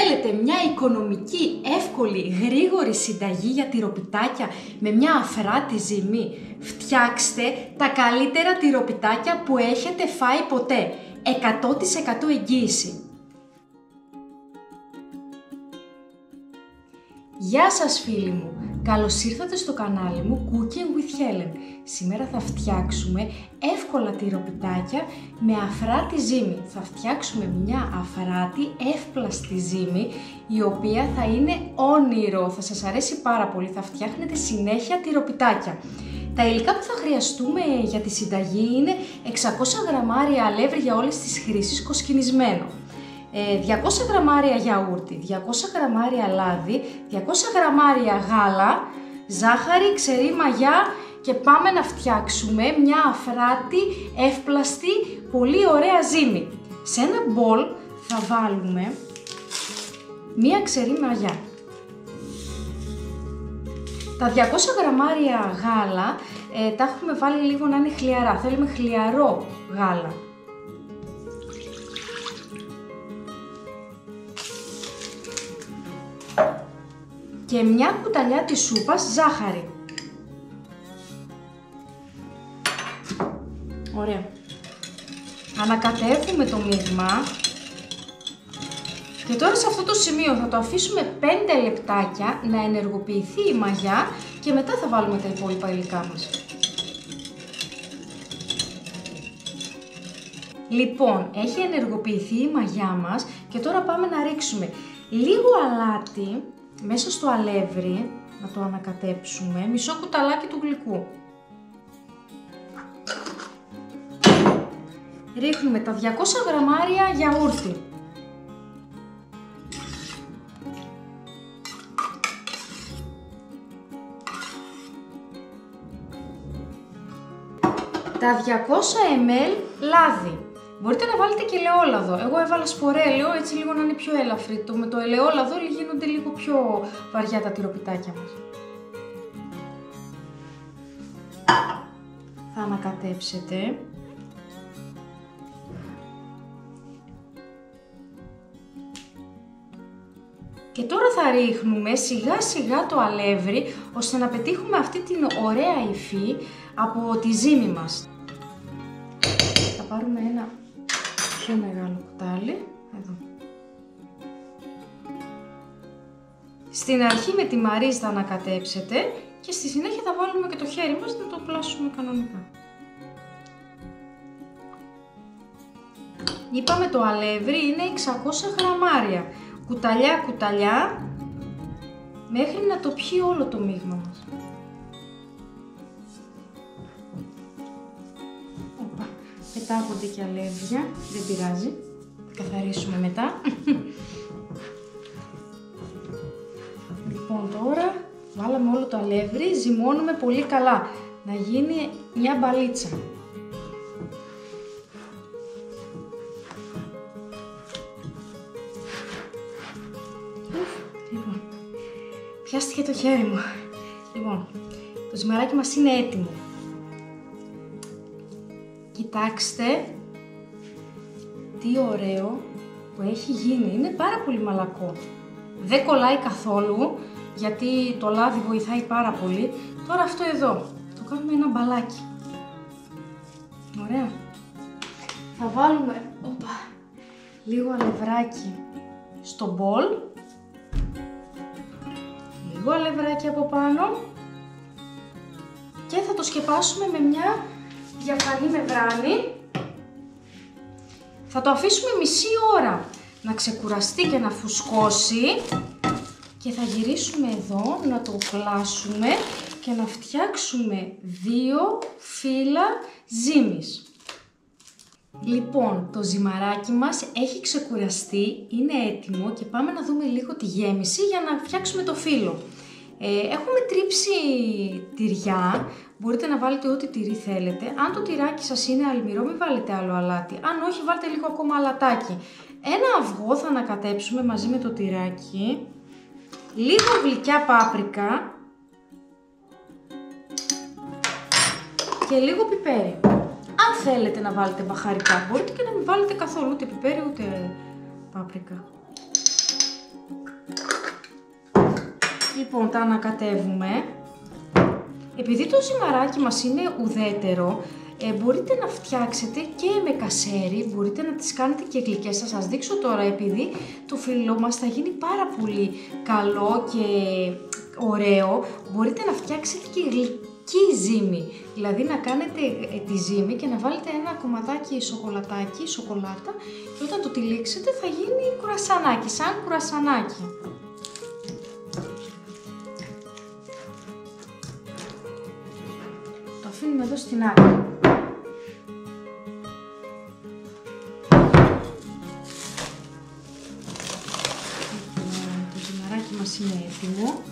Θέλετε μια οικονομική, εύκολη, γρήγορη συνταγή για τυροπιτάκια με μια αφράτη ζύμη? Φτιάξτε τα καλύτερα τυροπιτάκια που έχετε φάει ποτέ. 100% εγγύηση. Γεια σας φίλοι μου! Καλώς ήρθατε στο κανάλι μου Cooking with Helen. Σήμερα θα φτιάξουμε εύκολα τυροπιτάκια με αφράτη ζύμη. Θα φτιάξουμε μια αφράτη εύπλαστη ζύμη, η οποία θα είναι όνειρο. Θα σας αρέσει πάρα πολύ, θα φτιάχνετε συνέχεια τυροπιτάκια. Τα υλικά που θα χρειαστούμε για τη συνταγή είναι 600 γραμμάρια αλεύρι για όλες τις χρήσεις κοσκινισμένο, 200 γραμμάρια γιαούρτι, 200 γραμμάρια λάδι, 200 γραμμάρια γάλα, ζάχαρη, ξερή μαγιά και πάμε να φτιάξουμε μια αφράτη εύπλαστη, πολύ ωραία ζύμη. Σε ένα μπολ θα βάλουμε μια ξερή μαγιά. Τα 200 γραμμάρια γάλα τα έχουμε βάλει λίγο να είναι χλιαρά, θέλουμε χλιαρό γάλα. Και μια κουταλιά της σούπας ζάχαρη. Ωραία. Ανακατεύουμε το μείγμα. Και τώρα σε αυτό το σημείο θα το αφήσουμε 5 λεπτάκια να ενεργοποιηθεί η μαγιά και μετά θα βάλουμε τα υπόλοιπα υλικά μας. Λοιπόν, έχει ενεργοποιηθεί η μαγιά μας και τώρα πάμε να ρίξουμε λίγο αλάτι μέσα στο αλεύρι, να το ανακατέψουμε, μισό κουταλάκι του γλυκού. Ρίχνουμε τα 200 γραμμάρια γιαούρτι. Τα 200 ml λάδι. Μπορείτε να βάλετε και ελαιόλαδο. Εγώ έβαλα σπορέλαιο, έτσι λίγο να είναι πιο ελαφρύ. Με το ελαιόλαδο γίνονται λίγο πιο βαριά τα τυροπιτάκια μας. Θα ανακατέψετε. Και τώρα θα ρίχνουμε σιγά σιγά το αλεύρι, ώστε να πετύχουμε αυτή την ωραία υφή από τη ζύμη μας. Θα πάρουμε ένα πιο μεγάλο κουτάλι, εδώ. Στην αρχή με τη μαρίζ θα ανακατέψετε και στη συνέχεια θα βάλουμε και το χέρι μας να το πλάσουμε κανονικά. Είπαμε το αλεύρι είναι 600 γραμμάρια. Κουταλιά κουταλιά μέχρι να το πιει όλο το μείγμα μας. Πετάγονται και αλεύρια, δεν πειράζει, θα καθαρίσουμε μετά. Λοιπόν, τώρα βάλαμε όλο το αλεύρι, ζυμώνουμε πολύ καλά, να γίνει μια μπαλίτσα. Λοιπόν, πιάστηκε το χέρι μου. Λοιπόν, το ζυμαράκι μας είναι έτοιμο. Κοιτάξτε τι ωραίο που έχει γίνει, είναι πάρα πολύ μαλακό. Δεν κολλάει καθόλου γιατί το λάδι βοηθάει πάρα πολύ. Τώρα αυτό εδώ, το κάνουμε ένα μπαλάκι. Ωραία. Θα βάλουμε λίγο αλευράκι στο μπολ. Λίγο αλευράκι από πάνω. Και θα το σκεπάσουμε με μια διαφανή μεμβράνη. Θα το αφήσουμε μισή ώρα να ξεκουραστεί και να φουσκώσει και θα γυρίσουμε εδώ να το κλάσουμε και να φτιάξουμε 2 φύλλα ζύμης. Λοιπόν, το ζυμαράκι μας έχει ξεκουραστεί, είναι έτοιμο και πάμε να δούμε λίγο τη γέμιση για να φτιάξουμε το φύλλο. Έχουμε τρίψει τυριά, μπορείτε να βάλετε ό,τι τυρί θέλετε. Αν το τυράκι σας είναι αλμυρό, μην βάλετε άλλο αλάτι. Αν όχι, βάλτε λίγο ακόμα αλατάκι. Ένα αυγό θα ανακατέψουμε μαζί με το τυράκι. Λίγο γλυκιά πάπρικα. Και λίγο πιπέρι. Αν θέλετε να βάλετε μπαχαρικά, μπορείτε και να μην βάλετε καθόλου ούτε πιπέρι ούτε πάπρικα. Λοιπόν, τα ανακατεύουμε. Επειδή το ζυμαράκι μας είναι ουδέτερο, μπορείτε να φτιάξετε και με κασέρι, μπορείτε να τις κάνετε και γλυκές. Θα σας δείξω τώρα, επειδή το φύλλο μας θα γίνει πάρα πολύ καλό και ωραίο, μπορείτε να φτιάξετε και γλυκή ζύμη. Δηλαδή να κάνετε τη ζύμη και να βάλετε ένα κομματάκι σοκολάτα και όταν το τυλίξετε θα γίνει κουρασανάκι, σαν κουρασανάκι. Το αφήνουμε εδώ στην άκρη. Το ζυμαράκι μας είναι έτοιμο.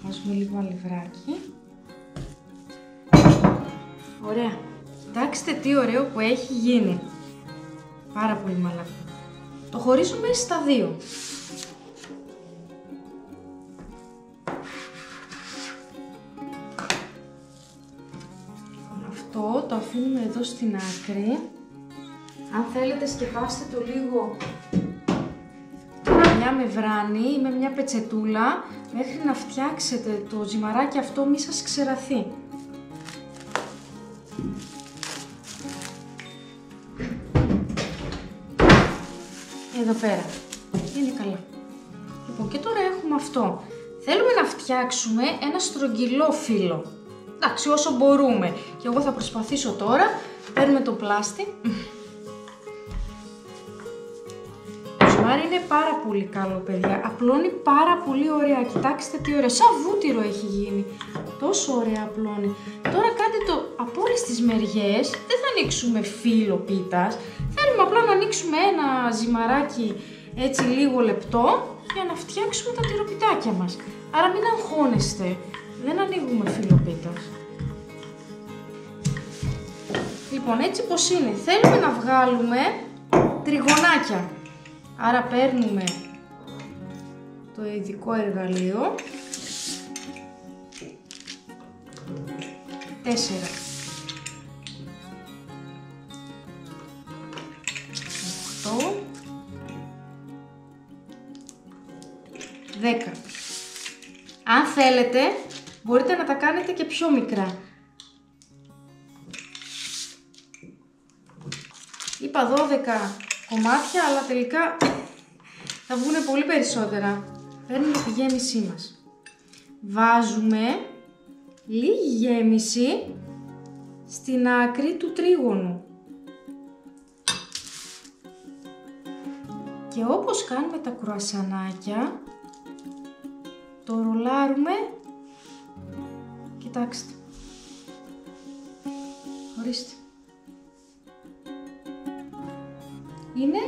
Βάζουμε λίγο αλευράκι. Ωραία. Κοιτάξτε τι ωραίο που έχει γίνει. Πάρα πολύ μαλακό. Το χωρίζουμε στα δύο. Αυτό το αφήνουμε εδώ στην άκρη. Αν θέλετε σκεπάστε το λίγο με μια μεμβράνη ή με μια πετσετούλα μέχρι να φτιάξετε το ζυμαράκι αυτό μη σας ξεραθεί. Εδώ πέρα. Είναι καλά. Λοιπόν, και τώρα έχουμε αυτό. Θέλουμε να φτιάξουμε ένα στρογγυλό φύλλο. Εντάξει, όσο μπορούμε. Και εγώ θα προσπαθήσω τώρα. Παίρνουμε το πλάστη. Το ζυμάρι είναι πάρα πολύ καλό, παιδιά. Απλώνει πάρα πολύ ωραία. Κοιτάξτε τι ωραία. Σαν βούτυρο έχει γίνει. Τόσο ωραία απλώνει. Τώρα κάντε το από όλες τις μεριές. Δεν θα ανοίξουμε φύλλο πίτας. Θέλουμε απλά να ανοίξουμε ένα ζυμαράκι έτσι λίγο λεπτό για να φτιάξουμε τα τυροπιτάκια μας. Άρα μην αγχώνεστε. Δεν ανοίγουμε φύλλο πίτας. Λοιπόν, έτσι πως είναι. Θέλουμε να βγάλουμε τριγωνάκια. Άρα παίρνουμε το ειδικό εργαλείο. 4. 8. 10. Αν θέλετε, μπορείτε να τα κάνετε και πιο μικρά. Είπα 12 κομμάτια, αλλά τελικά θα βγουν πολύ περισσότερα. Παίρνουμε τη γέμισή μας. Βάζουμε λίγη γέμιση στην άκρη του τρίγωνου. Και όπως κάνουμε τα κρουασανάκια, το ρολάρουμε. Κοιτάξτε. Ορίστε. Είναι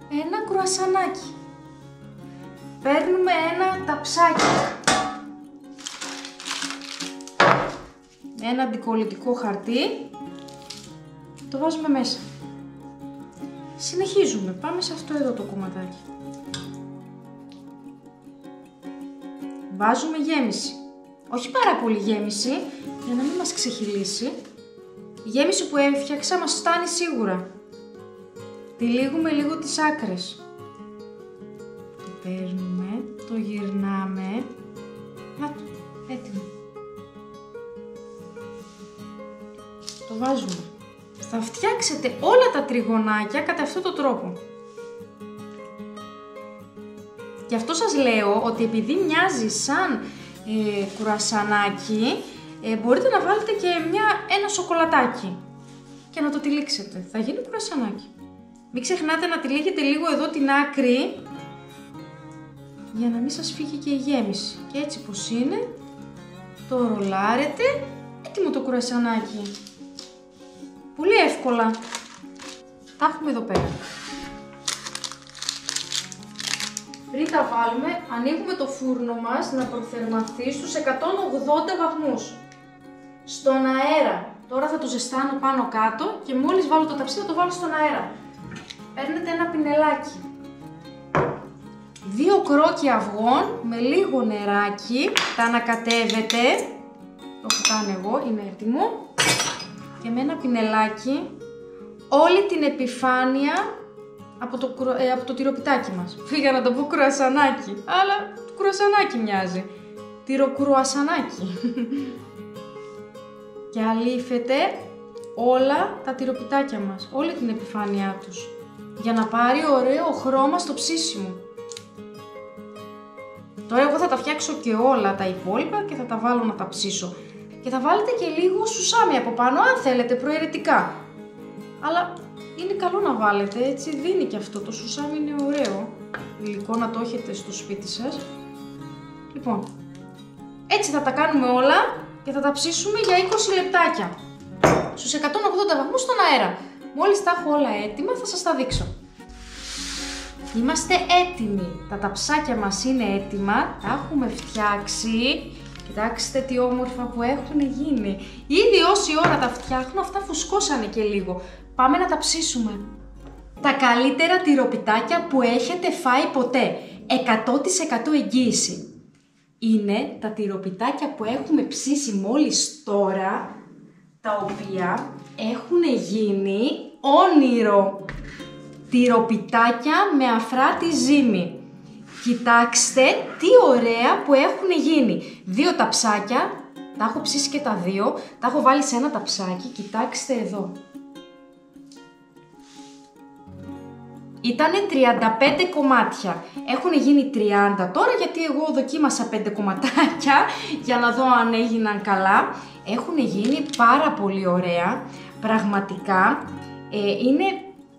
ένα κρουασανάκι. Παίρνουμε ένα ταψάκι. Ένα αντικολλητικό χαρτί. Το βάζουμε μέσα. Συνεχίζουμε. Πάμε σε αυτό εδώ το κομματάκι. Βάζουμε γέμιση. Όχι πάρα πολύ γέμιση, για να μην μας ξεχυλήσει. Η γέμιση που έφτιαξα μας φτάνει σίγουρα. Τυλίγουμε λίγο τις άκρες. Το παίρνουμε, το γυρνάμε. Να το, έτοιμο. Το βάζουμε. Θα φτιάξετε όλα τα τριγωνάκια κατά αυτόν τον τρόπο. Γι' αυτό σας λέω ότι επειδή μοιάζει σαν κουρασανάκι, μπορείτε να βάλετε και ένα σοκολατάκι και να το τυλίξετε. Θα γίνει κουρασανάκι. Μην ξεχνάτε να τυλίγετε λίγο εδώ την άκρη για να μην σας φύγει και η γέμιση. Και έτσι πως είναι, το ρολάρετε, έτοιμο το κουρασανάκι. Πολύ εύκολα. Τα έχουμε εδώ πέρα. Πριν τα βάλουμε, ανοίγουμε το φούρνο μας να προθερμανθεί στους 180 βαθμούς. Στον αέρα. Τώρα θα το ζεστάνω πάνω κάτω και μόλις βάλω το ταψί θα το βάλω στον αέρα. Παίρνετε ένα πινελάκι. 2 κρόκια αυγών με λίγο νεράκι. Τα ανακατεύετε. Το έχω κάνει εγώ, είναι έτοιμο. Και με ένα πινελάκι όλη την επιφάνεια από το τυροπιτάκι μας. Πήγα να το πω κρουασανάκι, αλλά κρουασανάκι μοιάζει. Τυροκρουασανάκι. Και αλήφεται όλα τα τυροπιτάκια μας, όλη την επιφάνειά τους, για να πάρει ωραίο χρώμα στο ψήσιμο. Τώρα εγώ θα τα φτιάξω και όλα τα υπόλοιπα και θα τα βάλω να τα ψήσω. Και θα βάλετε και λίγο σουσάμι από πάνω, αν θέλετε, προαιρετικά. Αλλά είναι καλό να βάλετε, έτσι δίνει και αυτό, το σουσάμι είναι ωραίο υλικό να το έχετε στο σπίτι σας. Λοιπόν, έτσι θα τα κάνουμε όλα και θα τα ψήσουμε για 20 λεπτάκια. Στους 180 βαθμούς στον αέρα. Μόλις τα έχω όλα έτοιμα θα σας τα δείξω. Είμαστε έτοιμοι. Τα ταψάκια μας είναι έτοιμα. Τα έχουμε φτιάξει. Κοιτάξτε τι όμορφα που έχουν γίνει. Ήδη όση ώρα τα φτιάχνω, αυτά φουσκώσανε και λίγο. Πάμε να τα ψήσουμε. Τα καλύτερα τυροπιτάκια που έχετε φάει ποτέ. 100% εγγύηση. Είναι τα τυροπιτάκια που έχουμε ψήσει μόλις τώρα, τα οποία έχουν γίνει όνειρο. Τυροπιτάκια με αφράτη ζύμη. Κοιτάξτε τι ωραία που έχουν γίνει. 2 ταψάκια, τα έχω ψήσει και τα 2, τα έχω βάλει σε ένα ταψάκι, κοιτάξτε εδώ. Ήτανε 35 κομμάτια, έχουν γίνει 30 τώρα γιατί εγώ δοκίμασα 5 κομματάκια για να δω αν έγιναν καλά. Έχουν γίνει πάρα πολύ ωραία, πραγματικά είναι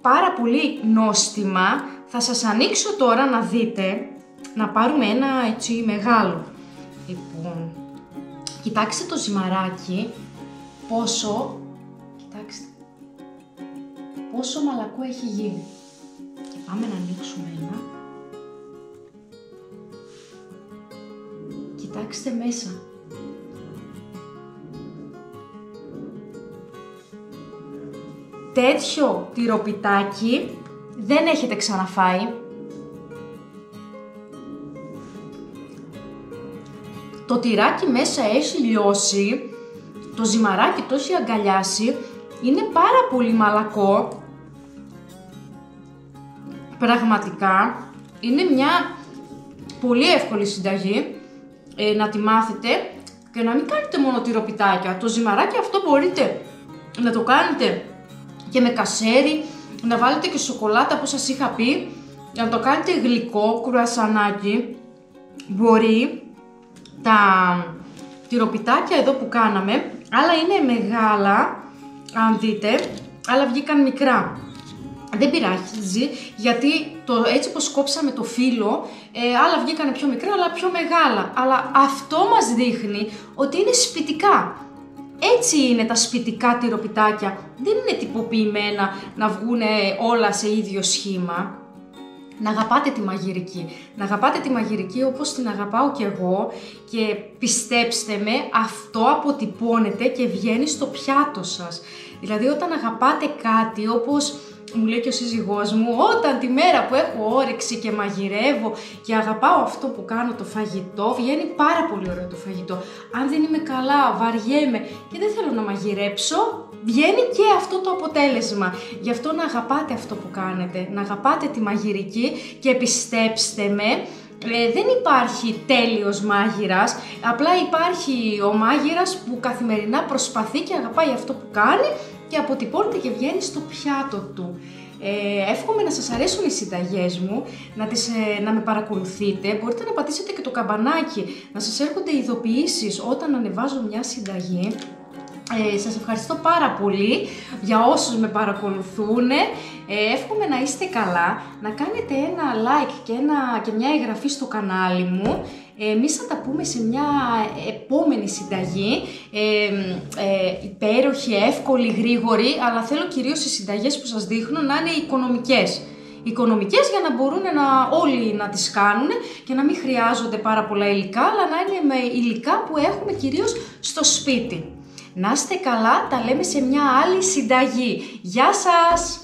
πάρα πολύ νόστιμα. Θα σας ανοίξω τώρα να δείτε, να πάρουμε ένα έτσι μεγάλο. Λοιπόν, κοιτάξτε το ζυμαράκι, κοιτάξτε, πόσο μαλακό έχει γίνει. Και πάμε να ανοίξουμε ένα. Κοιτάξτε μέσα. Τέτοιο τυροπιτάκι δεν έχετε ξαναφάει. Το τυράκι μέσα έχει λιώσει, το ζυμαράκι το έχει αγκαλιάσει, είναι πάρα πολύ μαλακό. Πραγματικά είναι μια πολύ εύκολη συνταγή να τη μάθετε και να μην κάνετε μόνο τυροπιτάκια. Το ζυμαράκι αυτό μπορείτε να το κάνετε και με κασέρι, να βάλετε και σοκολάτα που σας είχα πει, να το κάνετε γλυκό, κρουασανάκι. Μπορεί τα τυροπιτάκια εδώ που κάναμε, άλλα είναι μεγάλα, αν δείτε, άλλα βγήκαν μικρά. Δεν πειράζει, γιατί έτσι πως κόψαμε το φύλλο, άλλα βγήκαν πιο μικρά, άλλα πιο μεγάλα. Αλλά αυτό μας δείχνει ότι είναι σπιτικά. Έτσι είναι τα σπιτικά τυροπιτάκια, δεν είναι τυποποιημένα να βγουν όλα σε ίδιο σχήμα. Να αγαπάτε τη μαγειρική, να αγαπάτε τη μαγειρική όπως την αγαπάω κι εγώ και πιστέψτε με, αυτό αποτυπώνεται και βγαίνει στο πιάτο σας. Δηλαδή όταν αγαπάτε κάτι, όπως μου λέει και ο σύζυγός μου, όταν τη μέρα που έχω όρεξη και μαγειρεύω και αγαπάω αυτό που κάνω, το φαγητό, βγαίνει πάρα πολύ ωραίο το φαγητό. Αν δεν είμαι καλά, βαριέμαι και δεν θέλω να μαγειρέψω, βγαίνει και αυτό το αποτέλεσμα. Γι' αυτό να αγαπάτε αυτό που κάνετε, να αγαπάτε τη μαγειρική και πιστέψτε με, δεν υπάρχει τέλειος μάγειρας, απλά υπάρχει ο μάγειρας που καθημερινά προσπαθεί και αγαπάει αυτό που κάνει και αποτυπώνεται και βγαίνει στο πιάτο του. Εύχομαι να σας αρέσουν οι συνταγές μου, να με παρακολουθείτε, μπορείτε να πατήσετε και το καμπανάκι, να σας έρχονται ειδοποιήσεις όταν ανεβάζω μια συνταγή. Σας ευχαριστώ πάρα πολύ για όσους με παρακολουθούν, εύχομαι να είστε καλά, να κάνετε ένα like και μια εγγραφή στο κανάλι μου. Εμείς θα τα πούμε σε μια επόμενη συνταγή, υπέροχη, εύκολη, γρήγορη, αλλά θέλω κυρίως οι συνταγές που σας δείχνω να είναι οικονομικές. Οικονομικές για να μπορούν όλοι να τις κάνουν και να μην χρειάζονται πάρα πολλά υλικά, αλλά να είναι με υλικά που έχουμε κυρίως στο σπίτι. Να είστε καλά, τα λέμε σε μια άλλη συνταγή. Γεια σας!